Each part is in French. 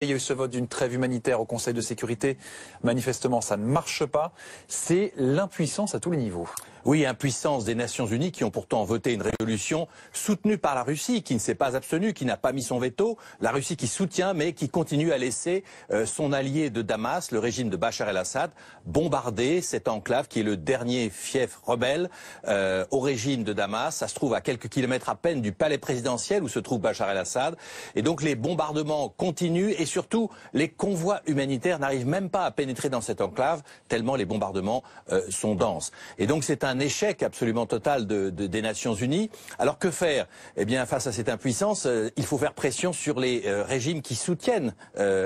Il y a eu ce vote d'une trêve humanitaire au Conseil de sécurité. Manifestement, ça ne marche pas. C'est l'impuissance à tous les niveaux. Oui, impuissance des Nations Unies qui ont pourtant voté une résolution soutenue par la Russie, qui ne s'est pas abstenue, qui n'a pas mis son veto. La Russie qui soutient, mais qui continue à laisser son allié de Damas, le régime de Bachar el-Assad, bombarder cette enclave qui est le dernier fief rebelle au régime de Damas. Ça se trouve à quelques kilomètres à peine du palais présidentiel où se trouve Bachar el-Assad. Et donc les bombardements continuent et surtout les convois humanitaires n'arrivent même pas à pénétrer dans cette enclave tellement les bombardements sont denses. Et donc c'est un échec absolument total des Nations Unies. Alors que faire? Eh bien, face à cette impuissance, il faut faire pression sur les régimes qui soutiennent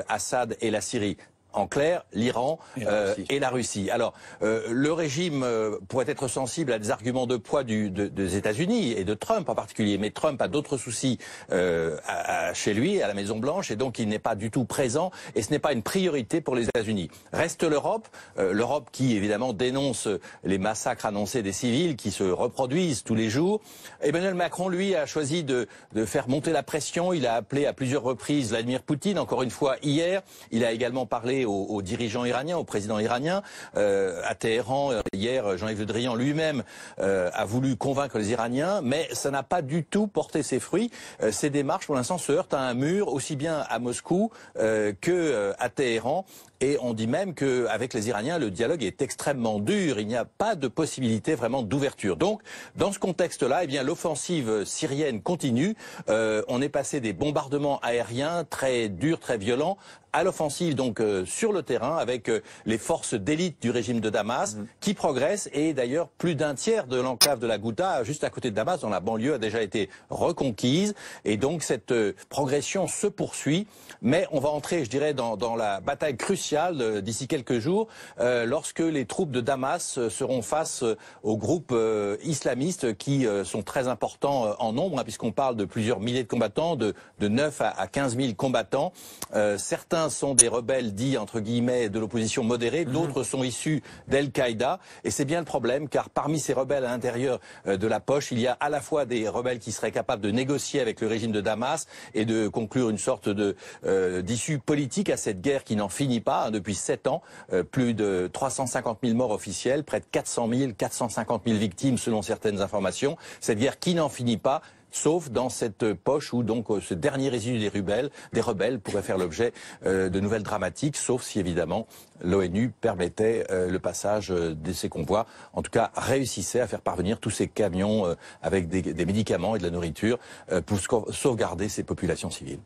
Assad et la Syrie. En clair, l'Iran et la Russie. Alors, le régime pourrait être sensible à des arguments de poids des États-Unis et de Trump en particulier, mais Trump a d'autres soucis chez lui, à la Maison-Blanche, et donc il n'est pas du tout présent, et ce n'est pas une priorité pour les États-Unis. Reste l'Europe, l'Europe qui évidemment dénonce les massacres annoncés des civils qui se reproduisent tous les jours. Emmanuel Macron, lui, a choisi de faire monter la pression. Il a appelé à plusieurs reprises Vladimir Poutine, encore une fois hier. Il a également parlé aux dirigeants iraniens, au président iranien. À Téhéran, hier, Jean-Yves Le Drian lui-même a voulu convaincre les Iraniens, mais ça n'a pas du tout porté ses fruits. Ces démarches, pour l'instant, se heurtent à un mur, aussi bien à Moscou qu'à Téhéran. Et on dit même qu'avec les Iraniens, le dialogue est extrêmement dur. Il n'y a pas de possibilité vraiment d'ouverture. Donc, dans ce contexte-là, eh bien, l'offensive syrienne continue. On est passé des bombardements aériens très durs, très violents, à l'offensive donc sur le terrain avec les forces d'élite du régime de Damas qui progressent, et d'ailleurs plus d'un tiers de l'enclave de la Ghouta juste à côté de Damas dans la banlieue a déjà été reconquise, et donc cette progression se poursuit, mais on va entrer, je dirais, dans la bataille cruciale d'ici quelques jours lorsque les troupes de Damas seront face aux groupes islamistes qui sont très importants en nombre, puisqu'on parle de plusieurs milliers de combattants, de 9 à 15 000 combattants. Certains sont des rebelles dits entre guillemets de l'opposition modérée, d'autres sont issus d'Al-Qaïda, et c'est bien le problème, car parmi ces rebelles à l'intérieur de la poche, il y a à la fois des rebelles qui seraient capables de négocier avec le régime de Damas et de conclure une sorte d'issue politique à cette guerre qui n'en finit pas depuis 7 ans, plus de 350 000 morts officiels, près de 400 000, 450 000 victimes selon certaines informations, cette guerre qui n'en finit pas, sauf dans cette poche où donc ce dernier résidu des rebelles pourrait faire l'objet de nouvelles dramatiques, sauf si évidemment l'ONU permettait le passage de ces convois, en tout cas réussissait à faire parvenir tous ces camions avec des médicaments et de la nourriture pour sauvegarder ces populations civiles.